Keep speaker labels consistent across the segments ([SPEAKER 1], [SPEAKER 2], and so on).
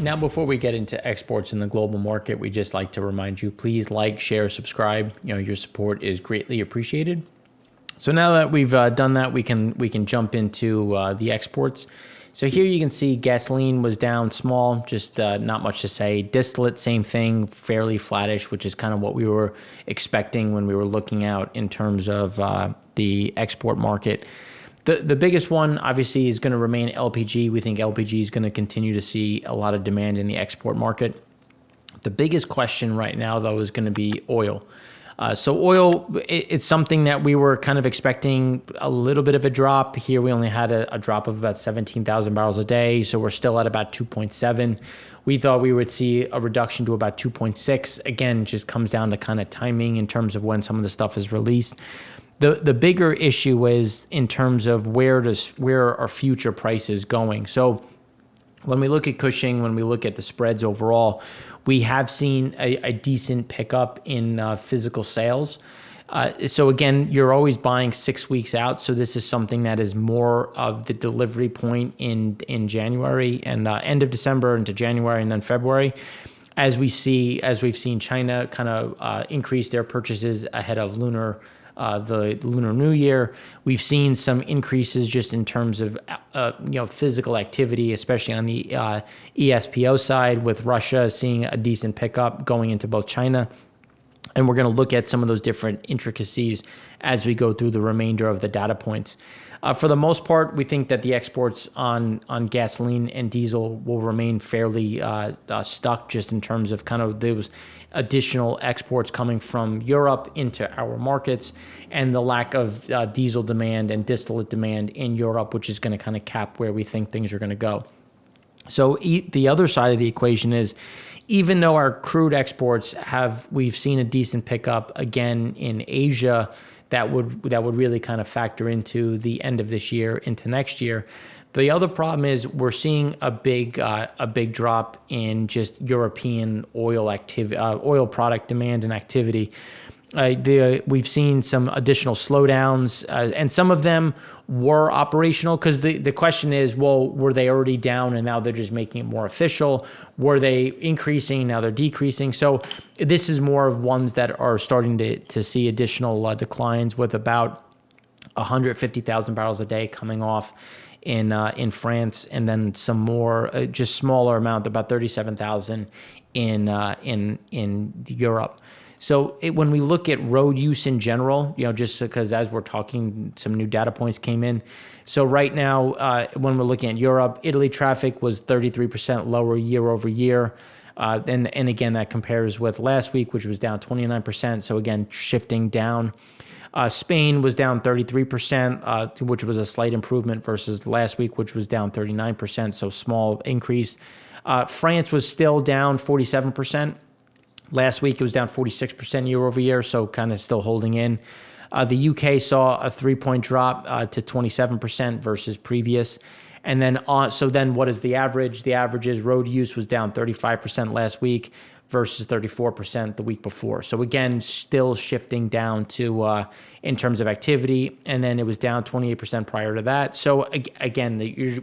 [SPEAKER 1] Now, before we get into exports in the global market, we just like to remind you, please like, share, subscribe. Your support is greatly appreciated. So now that we've done that, we can jump into the exports. So here you can see gasoline was down small, just not much to say. Distillate, same thing, fairly flattish, which is kind of what we were expecting when we were looking out in terms of the export market. The biggest one, obviously, is going to remain LPG. We think LPG is going to continue to see a lot of demand in the export market. The biggest question right now, though, is going to be oil. So oil, it's something that we were kind of expecting a little bit of a drop. Here we only had a drop of about 17,000 barrels a day, so we're still at about 2.7. We thought we would see a reduction to about 2.6. Again, just comes down to kind of timing in terms of when some of the stuff is released. The bigger issue is in terms of where are future prices going. So when we look at Cushing, when we look at the spreads overall, we have seen a decent pickup in physical sales. So again, you're always buying 6 weeks out. So this is something that is more of the delivery point in January and end of December into January and then February. As we've seen China kind of increase their purchases ahead of the Lunar New Year. We've seen some increases just in terms of physical activity, especially on the ESPO side, with Russia seeing a decent pickup going into both China. And we're going to look at some of those different intricacies as we go through the remainder of the data points. For the most part, we think that the exports on gasoline and diesel will remain fairly stuck, just in terms of kind of those additional exports coming from Europe into our markets and the lack of diesel demand and distillate demand in Europe, which is going to kind of cap where we think things are going to go. So the other side of the equation is, even though our crude exports we've seen a decent pickup again in Asia, that would really kind of factor into the end of this year into next year. The other problem is we're seeing a big drop in just European oil product demand and activity. We've seen some additional slowdowns, and some of them were operational, because the question is, well, were they already down and now they're just making it more official? Were they increasing, now they're decreasing? So this is more of ones that are starting to see additional declines, with about 150,000 barrels a day coming off in France, and then some more, just smaller amount, about 37,000 in Europe. So when we look at road use in general, just because as we're talking, some new data points came in. So right now, when we're looking at Europe, Italy traffic was 33% lower year over year. And again, that compares with last week, which was down 29%. So again, shifting down. Spain was down 33%, which was a slight improvement versus last week, which was down 39%. So small increase. France was still down 47%. Last week, it was down 46% year over year, so kind of still holding in. The UK saw a 3-point drop to 27% versus previous. And then, what is the average? The average is road use was down 35% last week versus 34% the week before. So again, still shifting down to in terms of activity, and then it was down 28% prior to that. So again,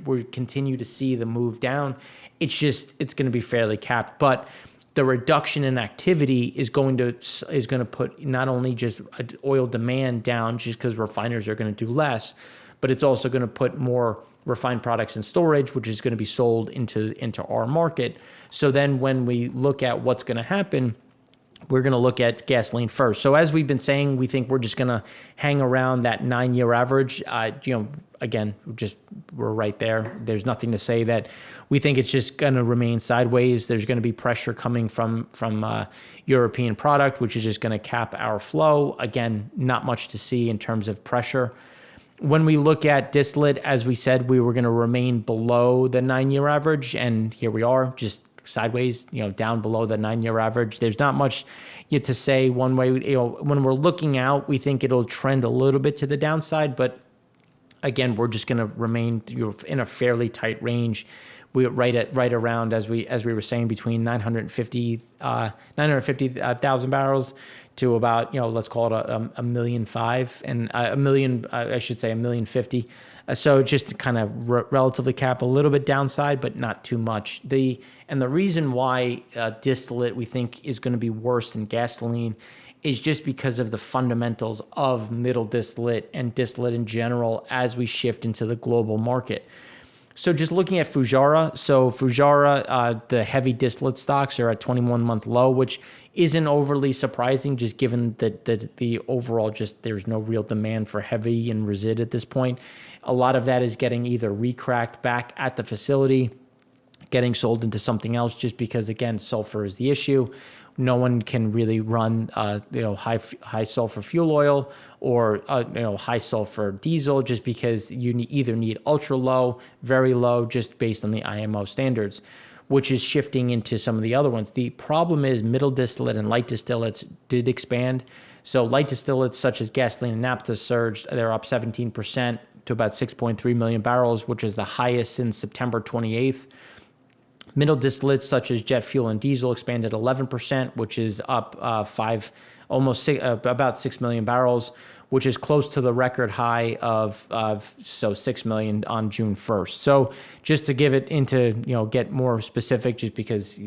[SPEAKER 1] we continue to see the move down. It's going to be fairly capped, but the reduction in activity is going to put not only just oil demand down, just because refiners are going to do less, but it's also going to put more refined products in storage, which is going to be sold into our market. So then when we look at what's going to happen, we're going to look at gasoline first. So as we've been saying, we think we're just going to hang around that 9-year average. Again, we're right there. There's nothing to say that we think it's just going to remain sideways. There's going to be pressure coming from European product, which is just going to cap our flow. Again, not much to see in terms of pressure. When we look at distillate, as we said, we were going to remain below the 9-year average, and here we are, just sideways, down below the 9-year average. There's not much yet to say one way. When we're looking out, we think it'll trend a little bit to the downside, but again, we're just going to remain in a fairly tight range. We're right around, as we were saying, between 950,000 barrels to about, let's call it a 1.5 million, and a million, I should say 1.05 million So just to kind of relatively cap a little bit downside, but not too much. The reason why distillate we think is going to be worse than gasoline is just because of the fundamentals of middle distillate and distillate in general as we shift into the global market. So just looking at Fujairah, the heavy distillate stocks are at 21-month low, which isn't overly surprising, just given that the overall there's no real demand for heavy and resid at this point. A lot of that is getting either recracked back at the facility, getting sold into something else, just because again sulfur is the issue. No one can really run high sulfur fuel oil or high sulfur diesel, just because you either need ultra low, very low, just based on the IMO standards, which is shifting into some of the other ones. The problem is middle distillate and light distillates did expand. So light distillates such as gasoline and naphtha surged. They're up 17% to about 6.3 million barrels, which is the highest since September 28th. Middle distillates such as jet fuel and diesel expanded 11%, which is up about 6 million barrels, which is close to the record high of 6 million on June 1st. So just to give it into, get more specific, just because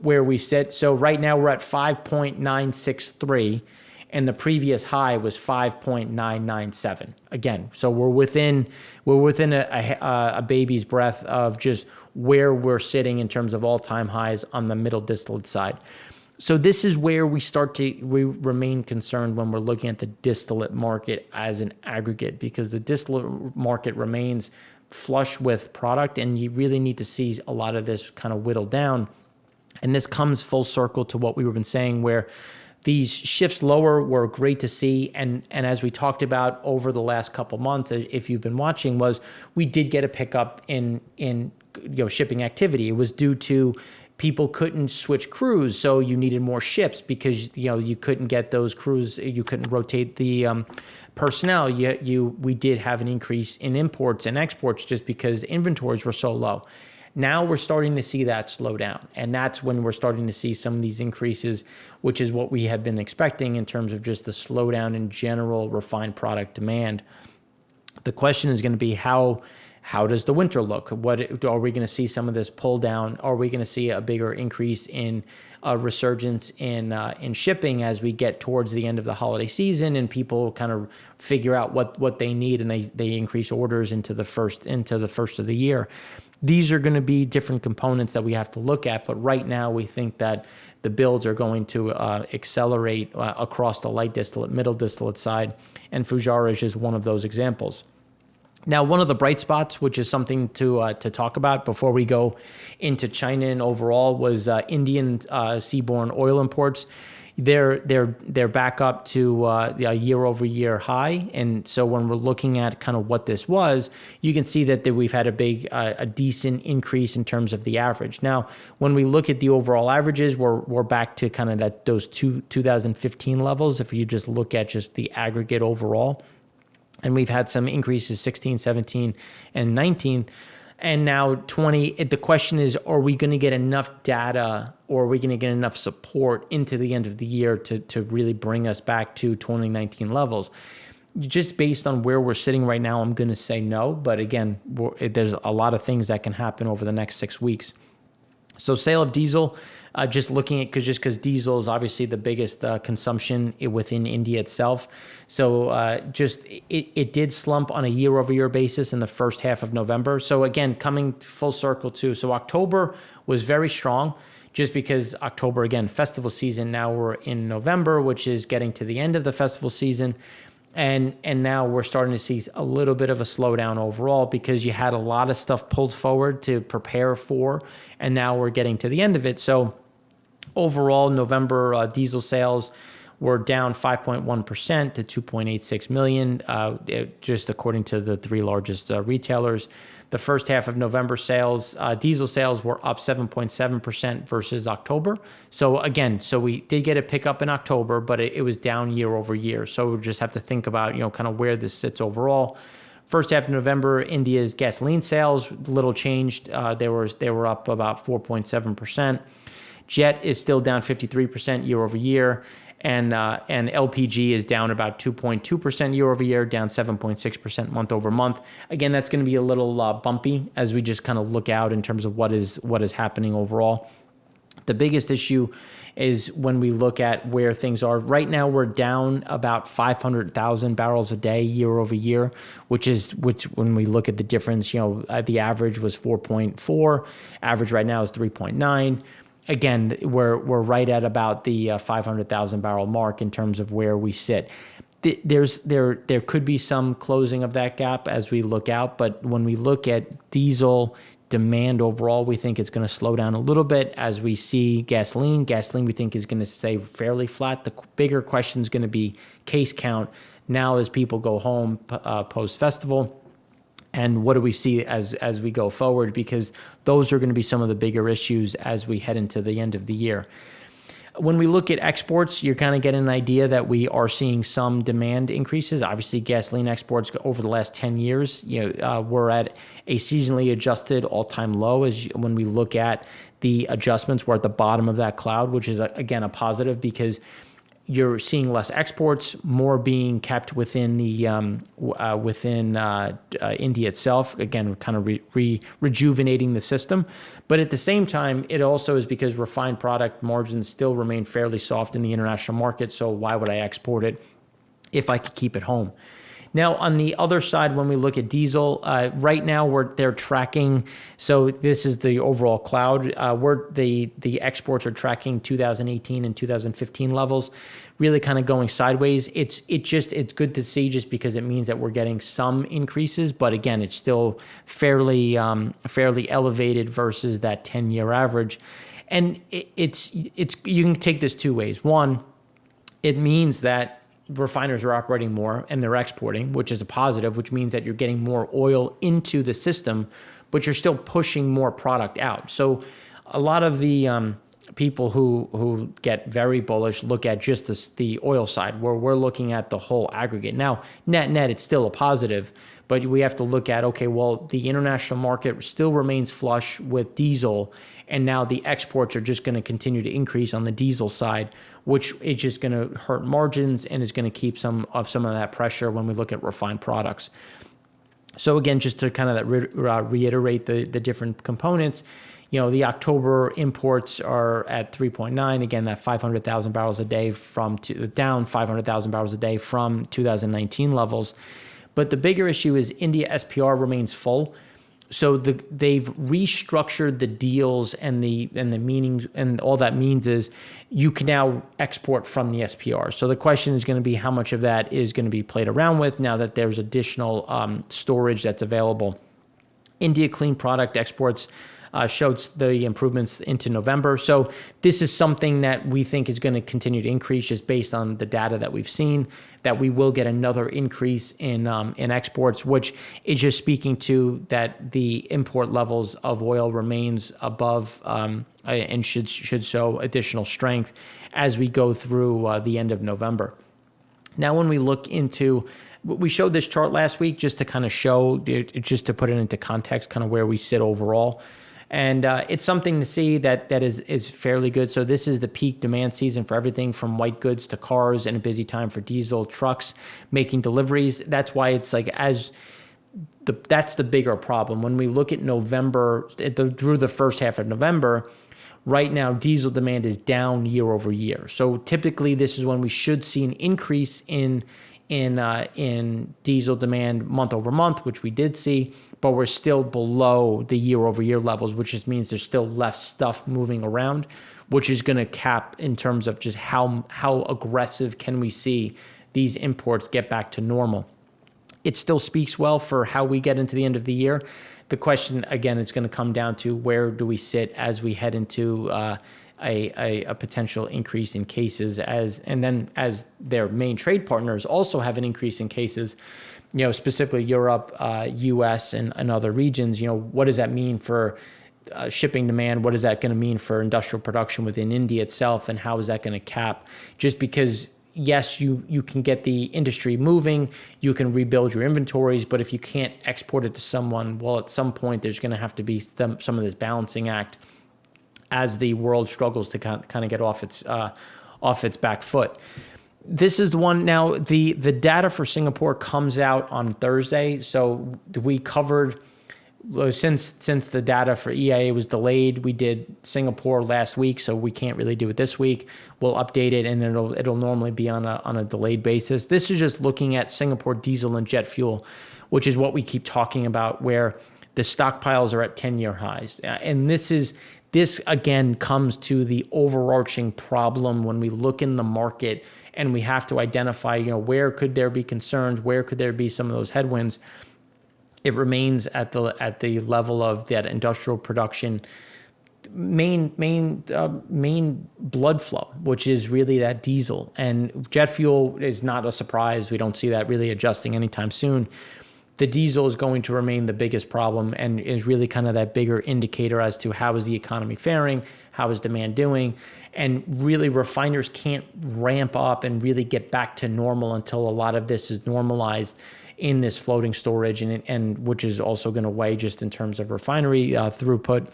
[SPEAKER 1] where we sit. So right now we're at 5.963, and the previous high was 5.997. Again, so we're within a baby's breath of just where we're sitting in terms of all-time highs on the middle distillate side. So this is where we remain concerned when we're looking at the distillate market as an aggregate, because the distillate market remains flush with product, and you really need to see a lot of this kind of whittle down. And this comes full circle to what we've been saying, where these shifts lower were great to see, and as we talked about over the last couple months, if you've been watching, was we did get a pickup in shipping activity. It was due to people couldn't switch crews, so you needed more ships because you couldn't get those crews, you couldn't rotate the personnel. We did have an increase in imports and exports just because inventories were so low. Now we're starting to see that slow down, and that's when we're starting to see some of these increases, which is what we had been expecting in terms of just the slowdown in general refined product demand. The question is going to be how does the winter look? What are we going to see some of this pull down? Are we going to see a bigger increase in resurgence in shipping as we get towards the end of the holiday season and people kind of figure out what they need, and they increase orders into the first of the year? These are going to be different components that we have to look at, but right now we think that the builds are going to accelerate across the light distillate, middle distillate side, and Fujairah is just one of those examples. Now, one of the bright spots, which is something to talk about before we go into China and overall, was Indian seaborne oil imports. They're back up to a year-over-year high, and so when we're looking at kind of what this was, you can see that we've had a decent increase in terms of the average. Now, when we look at the overall averages, we're back to kind of those 2015 levels. If you just look at just the aggregate overall, and we've had some increases 16, 17, and 19. And now 20, the question is, are we going to get enough data, or are we going to get enough support into the end of the year to really bring us back to 2019 levels? Just based on where we're sitting right now, I'm going to say no. But again, there's a lot of things that can happen over the next 6 weeks. So sale of diesel, just looking at, because diesel is obviously the biggest consumption within India itself. So it did slump on a year-over-year basis in the first half of November. So again, coming full circle too. So October was very strong, just because October, again, festival season. Now we're in November, which is getting to the end of the festival season. And now we're starting to see a little bit of a slowdown overall, because you had a lot of stuff pulled forward to prepare for, and now we're getting to the end of it. So overall, November diesel sales were down 5.1% to 2.86 million, just according to the three largest retailers. The first half of November sales, diesel sales were up 7.7% versus October. So again, we did get a pickup in October, but it was down year over year. So we just have to think about, kind of where this sits overall. First half of November, India's gasoline sales, little changed. They were up about 4.7%. Jet is still down 53% year over year. and LPG is down about 2.2% year over year, down 7.6% month over month. Again, that's going to be a little bumpy as we just kind of look out in terms of what is happening overall. The biggest issue is when we look at where things are. Right now, we're down about 500,000 barrels a day year over year, which when we look at the difference, the average was 4.4, average right now is 3.9. Again, we're right at about the 500,000 barrel mark in terms of where we sit. There could be some closing of that gap as we look out, but when we look at diesel demand overall, we think it's going to slow down a little bit as we see gasoline. Gasoline, we think, is going to stay fairly flat. The bigger question is going to be case count now as people go home post-festival. And what do we see as we go forward? Because those are going to be some of the bigger issues as we head into the end of the year. When we look at exports, you're kind of getting an idea that we are seeing some demand increases. Obviously, gasoline exports over the last 10 years, we're at a seasonally adjusted all-time low. When we look at the adjustments, we're at the bottom of that cloud, which is, again, a positive because you're seeing less exports, more being kept within the India itself. Again, kind of rejuvenating the system. But at the same time, it also is because refined product margins still remain fairly soft in the international market. So why would I export it if I could keep it home? Now, on the other side, when we look at diesel, right now they're tracking. So this is the overall cloud. The exports are tracking 2018 and 2015 levels, really kind of going sideways. It's good to see just because it means that we're getting some increases, but again, it's still fairly elevated versus that 10-year average. And it's you can take this two ways. One, it means that refiners are operating more and they're exporting, which is a positive, which means that you're getting more oil into the system, but you're still pushing more product out. So a lot of the people who get very bullish look at just the oil side, where we're looking at the whole aggregate. Now, net, it's still a positive, but we have to look at, okay, well, the international market still remains flush with diesel, and now the exports are just going to continue to increase on the diesel side, which is just going to hurt margins and is going to keep some of that pressure when we look at refined products. So again, just to kind of reiterate the different components, the October imports are at 3.9. Again, that 500,000 barrels a day down 500,000 barrels a day from 2019 levels. But the bigger issue is India SPR remains full. So they've restructured the deals and the meaning, and all that means is you can now export from the SPR. So the question is going to be how much of that is going to be played around with now that there's additional storage that's available. India clean product exports showed the improvements into November. So this is something that we think is going to continue to increase just based on the data that we've seen, that we will get another increase in exports, which is just speaking to that the import levels of oil remains above and should show additional strength as we go through the end of November. Now, when we look into, we showed this chart last week just to kind of show, just to put it into context, kind of where we sit overall. And it's something to see that is fairly good. So this is the peak demand season for everything from white goods to cars, and a busy time for diesel trucks making deliveries. That's why it's like that's the bigger problem. When we look at November, through the first half of November, right now diesel demand is down year over year. So typically this is when we should see an increase in diesel demand month over month, which we did see, but we're still below the year over year levels, which just means there's still less stuff moving around, which is going to cap in terms of just how aggressive can we see these imports get back to normal. It still speaks well for how we get into the end of the year. The question, again, is going to come down to where do we sit as we head into a potential increase in cases, and then as their main trade partners also have an increase in cases, specifically Europe, US, and other regions. What does that mean for shipping demand? What is that going to mean for industrial production within India itself, and how is that going to cap? Just because, yes, you can get the industry moving, you can rebuild your inventories, but if you can't export it to someone, well, at some point there's going to have to be some of this balancing act as the world struggles to kind of get off off its back foot. This is the one now, the data for Singapore comes out on Thursday. So we covered, since the data for EIA was delayed, we did Singapore last week, so we can't really do it this week. We'll update it, and it'll normally be on a delayed basis. This is just looking at Singapore diesel and jet fuel, which is what we keep talking about, where the stockpiles are at 10-year highs. And this again comes to the overarching problem when we look in the market and we have to identify, where could there be concerns, where could there be some of those headwinds. It remains at the level of that industrial production main blood flow, which is really that diesel. And jet fuel is not a surprise. We don't see that really adjusting anytime soon. The diesel is going to remain the biggest problem and is really kind of that bigger indicator as to how is the economy faring, how is demand doing. And really refiners can't ramp up and really get back to normal until a lot of this is normalized in this floating storage, and which is also going to weigh just in terms of refinery throughput,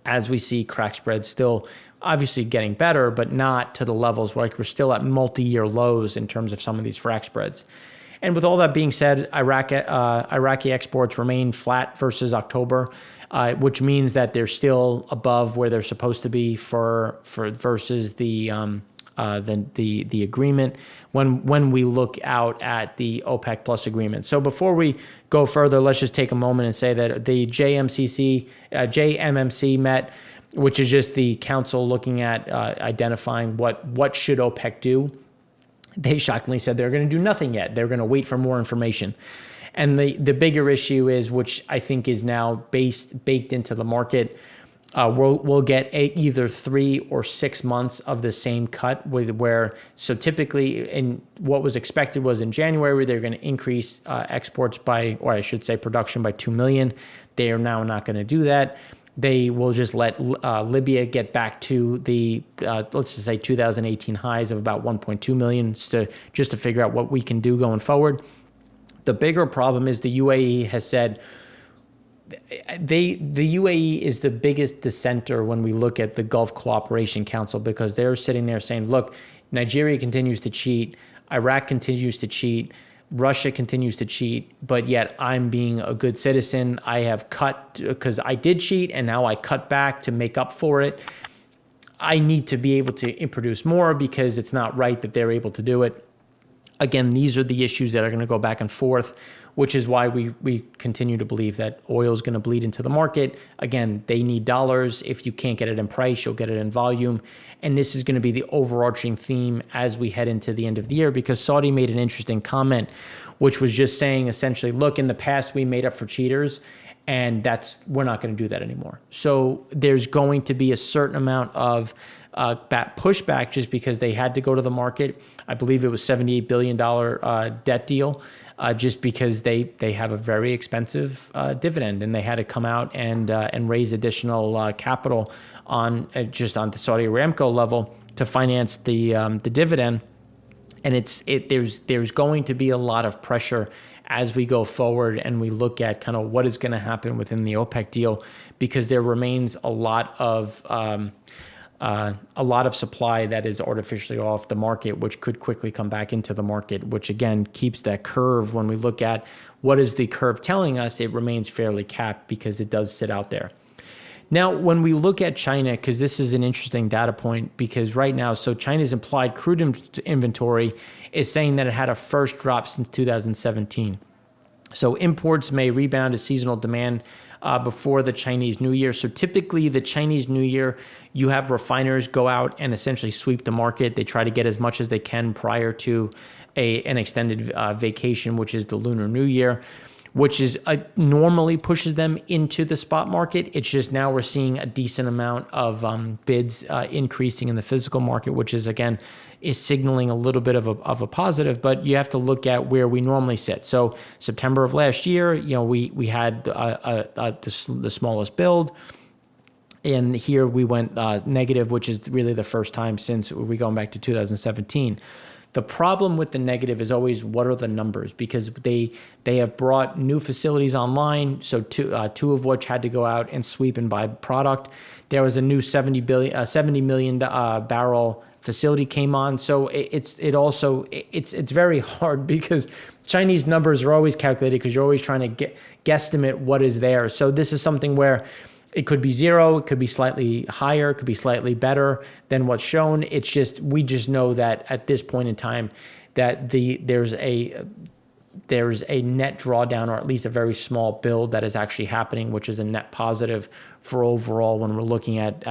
[SPEAKER 1] as we see crack spreads still obviously getting better, but not to the levels where we're still at multi-year lows in terms of some of these frac spreads. And with all that being said, Iraqi exports remain flat versus October, which means that they're still above where they're supposed to be for versus the agreement when we look out at the OPEC Plus agreement. So before we go further, let's just take a moment and say that the JMMC met, which is just the council looking at identifying what should OPEC do. They shockingly said they're going to do nothing yet. They're going to wait for more information. And the bigger issue is, which I think is now baked into the market, we'll get either 3 or 6 months of the same cut, so typically in what was expected was in January, they're going to increase exports by, or I should say production by 2 million. They are now not going to do that. They will just let Libya get back to the, let's just say 2018 highs of about 1.2 million just to figure out what we can do going forward. The bigger problem is the UAE has said, the UAE is the biggest dissenter when we look at the Gulf Cooperation Council, because they're sitting there saying, look, Nigeria continues to cheat, Iraq continues to cheat, Russia continues to cheat, but yet I'm being a good citizen. I have cut because I did cheat, and now I cut back to make up for it. I need to be able to produce more because it's not right that they're able to do it. Again, these are the issues that are going to go back and forth, which is why we continue to believe that oil is going to bleed into the market. Again, they need dollars. If you can't get it in price, you'll get it in volume. And this is going to be the overarching theme as we head into the end of the year, because Saudi made an interesting comment, which was just saying essentially, look, in the past we made up for cheaters, and we're not going to do that anymore. So there's going to be a certain amount of pushback just because they had to go to the market. I believe it was $78 billion debt deal, just because they have a very expensive dividend, and they had to come out and raise additional capital on the Saudi Aramco level to finance the dividend. And there's going to be a lot of pressure as we go forward and we look at kind of what is going to happen within the OPEC deal, because there remains a lot of supply that is artificially off the market, which could quickly come back into the market, which again keeps that curve. When we look at what is the curve telling us, it remains fairly capped because it does sit out there. Now, when we look at China, because this is an interesting data point, because right now, so China's implied crude inventory is saying that it had a first drop since 2017. So imports may rebound to seasonal demand before the Chinese New Year. So typically the Chinese New Year, you have refiners go out and essentially sweep the market. They try to get as much as they can prior to an extended vacation, which is the Lunar New Year, which is normally pushes them into the spot market. It's just now we're seeing a decent amount of bids increasing in the physical market, which is signaling a little bit of a positive. But you have to look at where we normally sit. So September of last year, we had the smallest build, and here we went negative, which is really the first time since we're going back to 2017. The problem with the negative is always what are the numbers, because they have brought new facilities online. So two of which had to go out and sweep and buy product. There was a new 70 million barrel facility came on. So it's very hard because Chinese numbers are always calculated because you're always trying to guesstimate what is there. So this is something where it could be zero, it could be slightly higher, it could be slightly better than what's shown. We just know that at this point in time that there's a net drawdown, or at least a very small build that is actually happening, which is a net positive for overall when we're looking at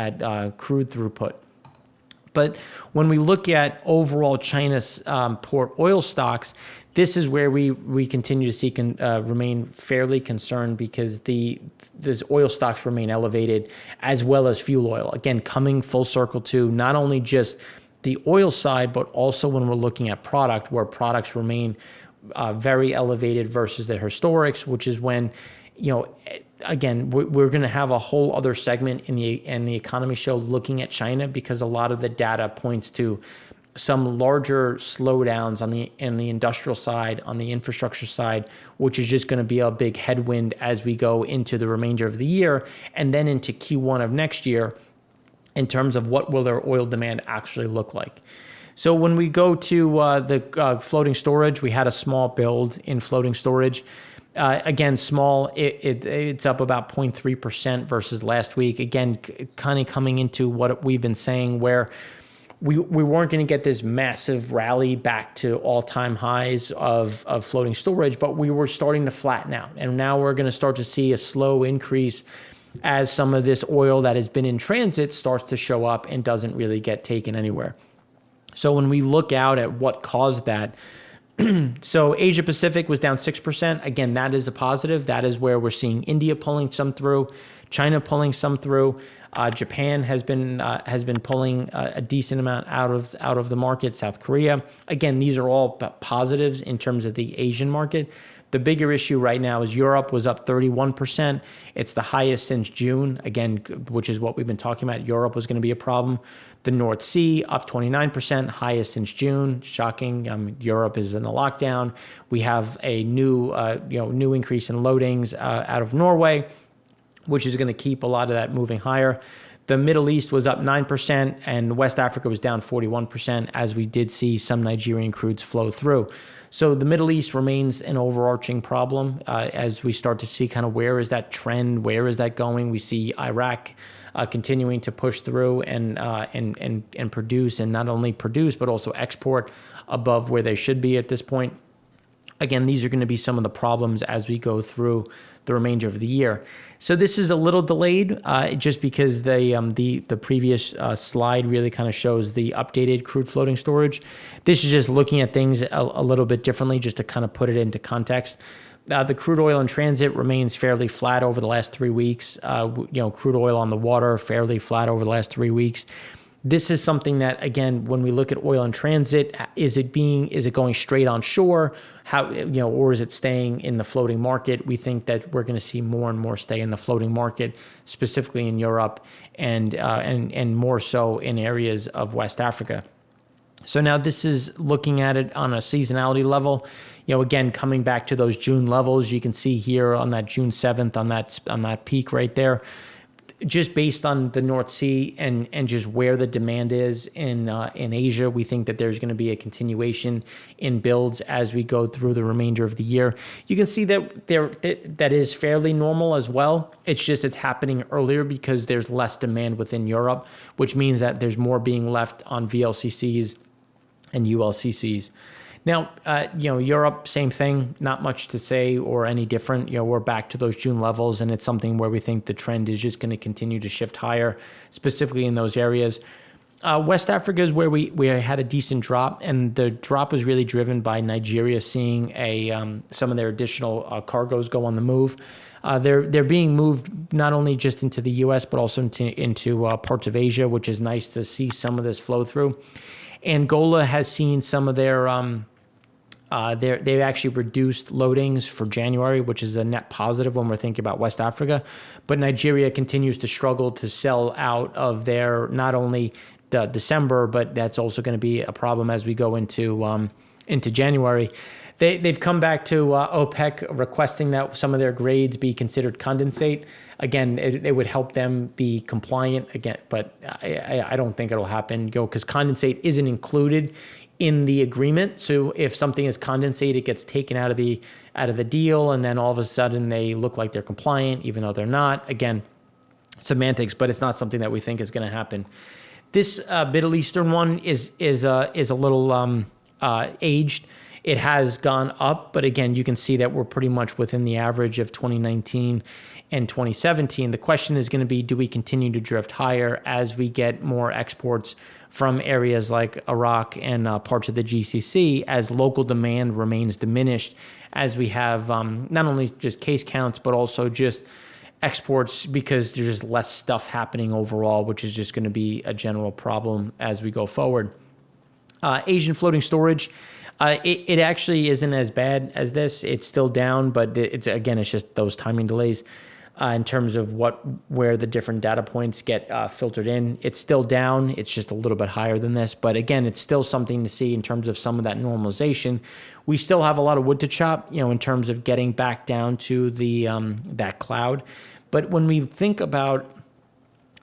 [SPEAKER 1] crude throughput. But when we look at overall China's port oil stocks, this is where we continue to see remain fairly concerned, because these oil stocks remain elevated, as well as fuel oil. Again, coming full circle to not only just the oil side, but also when we're looking at product, where products remain very elevated versus the historics, which is when, again, we're going to have a whole other segment in the economy show looking at China, because a lot of the data points to some larger slowdowns on the industrial side, on the infrastructure side, which is just going to be a big headwind as we go into the remainder of the year and then into Q1 of next year, in terms of what will their oil demand actually look like. So when we go to the floating storage, we had a small build in floating storage. Again, small, it's up about 0.3% versus last week. Again, kind of coming into what we've been saying, where we weren't going to get this massive rally back to all-time highs of floating storage, but we were starting to flatten out. And now we're going to start to see a slow increase as some of this oil that has been in transit starts to show up and doesn't really get taken anywhere. So when we look out at what caused that, so Asia Pacific was down 6%. Again, that is a positive. That is where we're seeing India pulling some through, China pulling some through. Japan has been pulling a decent amount out of the market. South Korea. Again, these are all positives in terms of the Asian market. The bigger issue right now is Europe was up 31%. It's the highest since June, again, which is what we've been talking about. Europe was going to be a problem. The North Sea up 29%, highest since June. Shocking. Europe is in a lockdown. We have a new increase in loadings out of Norway, which is going to keep a lot of that moving higher. The Middle East was up 9%, and West Africa was down 41%, as we did see some Nigerian crudes flow through. So the Middle East remains an overarching problem as we start to see kind of where is that trend, where is that going. We see Iraq continuing to push through and produce, and not only produce but also export above where they should be at this point. Again, these are going to be some of the problems as we go through the remainder of the year. So this is a little delayed just because the previous slide really kind of shows the updated crude floating storage. This is just looking at things a little bit differently, just to kind of put it into context. The crude oil in transit remains fairly flat over the last 3 weeks. Crude oil on the water fairly flat over the last 3 weeks. This is something that, again, when we look at oil in transit, is it going straight on shore? Or is it staying in the floating market? We think that we're going to see more and more stay in the floating market, specifically in Europe and more so in areas of West Africa. So now this is looking at it on a seasonality level. Again, coming back to those June levels, you can see here on that June 7th, on that peak right there, just based on the North Sea and just where the demand is in Asia, we think that there's going to be a continuation in builds as we go through the remainder of the year. You can see that that is fairly normal as well. It's happening earlier because there's less demand within Europe, which means that there's more being left on VLCCs and ULCCs. Now, Europe, same thing, not much to say or any different. We're back to those June levels, and it's something where we think the trend is just going to continue to shift higher, specifically in those areas. West Africa is where we had a decent drop, and the drop was really driven by Nigeria seeing some of their additional cargoes go on the move. They're being moved not only just into the U.S., but also into parts of Asia, which is nice to see some of this flow through. Angola has seen some of they've actually reduced loadings for January, which is a net positive when we're thinking about West Africa. But Nigeria continues to struggle to sell out of their not only December, but that's also going to be a problem as we go into January. They've come back to OPEC requesting that some of their grades be considered condensate. Again, it would help them be compliant again, but I don't think it'll happen, because condensate isn't included in the agreement. So if something is condensate, it gets taken out of the deal, and then all of a sudden they look like they're compliant, even though they're not. Again, semantics, but it's not something that we think is going to happen. This Middle Eastern one is a little aged. It has gone up, but again, you can see that we're pretty much within the average of 2019 and 2017. The question is going to be, do we continue to drift higher as we get more exports from areas like Iraq and parts of the GCC, as local demand remains diminished, as we have not only just case counts, but also just exports, because there's just less stuff happening overall, which is just going to be a general problem as we go forward. Asian floating storage, it actually isn't as bad as this. It's still down, but it's just those timing delays in terms of where the different data points get filtered in. It's still down. It's just a little bit higher than this, but again, it's still something to see in terms of some of that normalization. We still have a lot of wood to chop, in terms of getting back down to the that cloud. But when we think about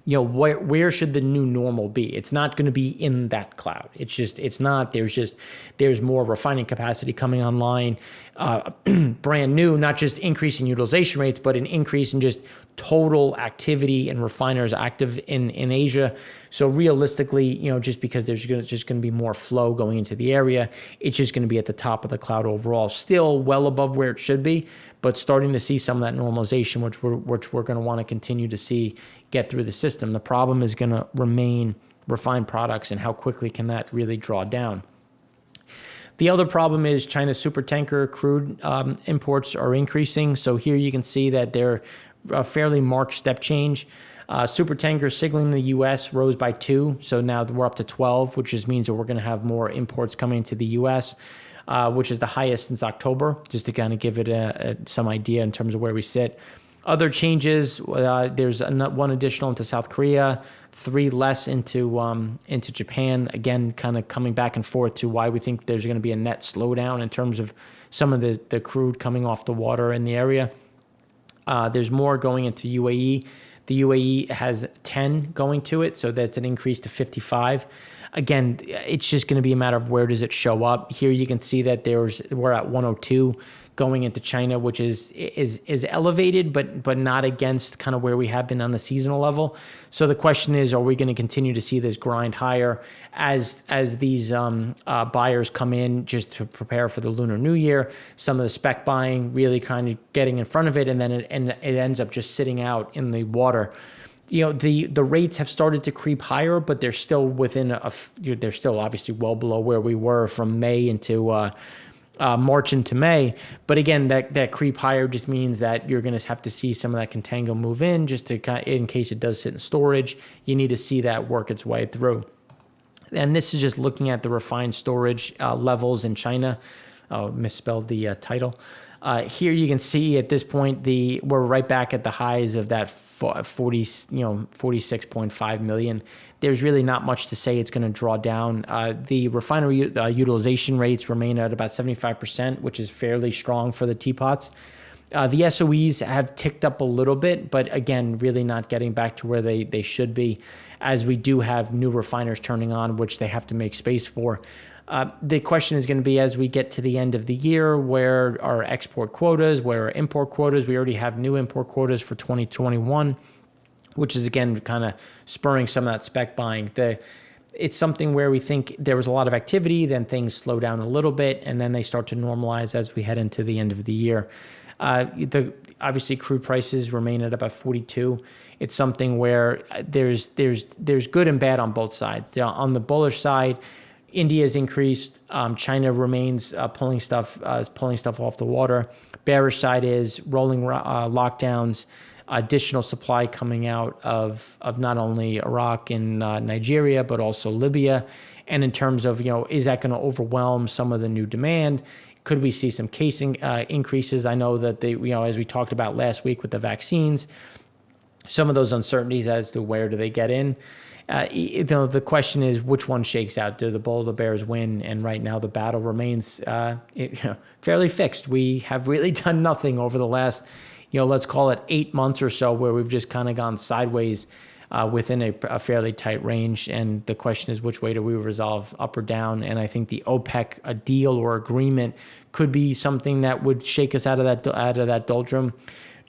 [SPEAKER 1] where should the new normal be? It's not going to be in that cloud. It's not. There's more refining capacity coming online, brand new, not just increase in utilization rates, but an increase in just total activity and refiners active in Asia. So realistically, just because there's just going to be more flow going into the area, it's just going to be at the top of the cloud overall. Still well above where it should be, but starting to see some of that normalization, which we're going to want to continue to see get through the system. The problem is going to remain refined products, and how quickly can that really draw down. The other problem is China's supertanker crude imports are increasing. So here you can see that they're a fairly marked step change. Supertanker signaling in the U.S. rose by 2, so now we're up to 12, which just means that we're going to have more imports coming into the U.S., which is the highest since October, just to kind of give it some idea in terms of where we sit. Other changes, there's one additional into South Korea, 3 less into Japan. Again, kind of coming back and forth to why we think there's going to be a net slowdown in terms of some of the crude coming off the water in the area. There's more going into UAE. The UAE has 10 going to it, so that's an increase to 55. Again, it's just going to be a matter of where does it show up. Here you can see that we're at 102 going into China, which is elevated, but not against kind of where we have been on the seasonal level. So the question is, are we going to continue to see this grind higher as these buyers come in just to prepare for the Lunar New Year? Some of the spec buying really kind of getting in front of it, and then it ends up just sitting out in the water. The rates have started to creep higher, but they're still they're still obviously well below where we were from May into March into May. But again, that creep higher just means that you're going to have to see some of that contango move in, just to in case it does sit in storage. You need to see that work its way through. And this is just looking at the refined storage levels in China. Oh, misspelled the title. Here you can see at this point we're right back at the highs of that 46.5 million. There's really not much to say it's going to draw down. The refinery utilization rates remain at about 75%, which is fairly strong for the teapots. The SOEs have ticked up a little bit, but again, really not getting back to where they should be, as we do have new refiners turning on, which they have to make space for. The question is going to be, as we get to the end of the year, where are export quotas, where are import quotas? We already have new import quotas for 2021, which is, again, kind of spurring some of that spec buying. It's something where we think there was a lot of activity, then things slow down a little bit, and then they start to normalize as we head into the end of the year. Obviously, crude prices remain at about 42. It's something where there's good and bad on both sides. On the bullish side, India's increased. China remains pulling stuff off the water. Bearish side is rolling lockdowns, additional supply coming out of not only Iraq and Nigeria, but also Libya. And in terms of, is that going to overwhelm some of the new demand? Could we see some casing increases? I know that as we talked about last week with the vaccines, some of those uncertainties as to where do they get in. The question is which one shakes out. Do the bull or the bears win? And right now the battle remains fairly fixed. We have really done nothing over the last, let's call it 8 months or so, where we've just kind of gone sideways within a fairly tight range. And the question is, which way do we resolve, up or down? And I think the OPEC a deal or agreement could be something that would shake us out of that doldrum.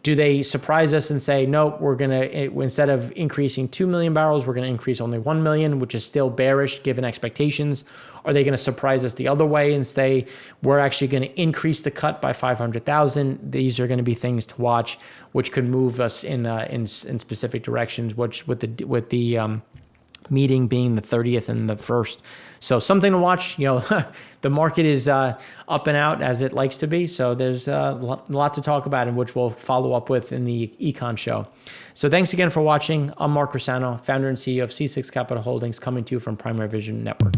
[SPEAKER 1] Do they surprise us and say, no, we're going to, instead of increasing 2 million barrels, we're going to increase only 1 million, which is still bearish given expectations? Are they going to surprise us the other way and say, we're actually going to increase the cut by 500,000? These are going to be things to watch, which could move us in specific directions, which with the meeting being the 30th and the 1st. So something to watch. The market is up and out as it likes to be. So there's a lot to talk about, and which we'll follow up with in the Econ show. So thanks again for watching. I'm Mark Rossano, founder and CEO of C6 Capital Holdings, coming to you from Primary Vision Network.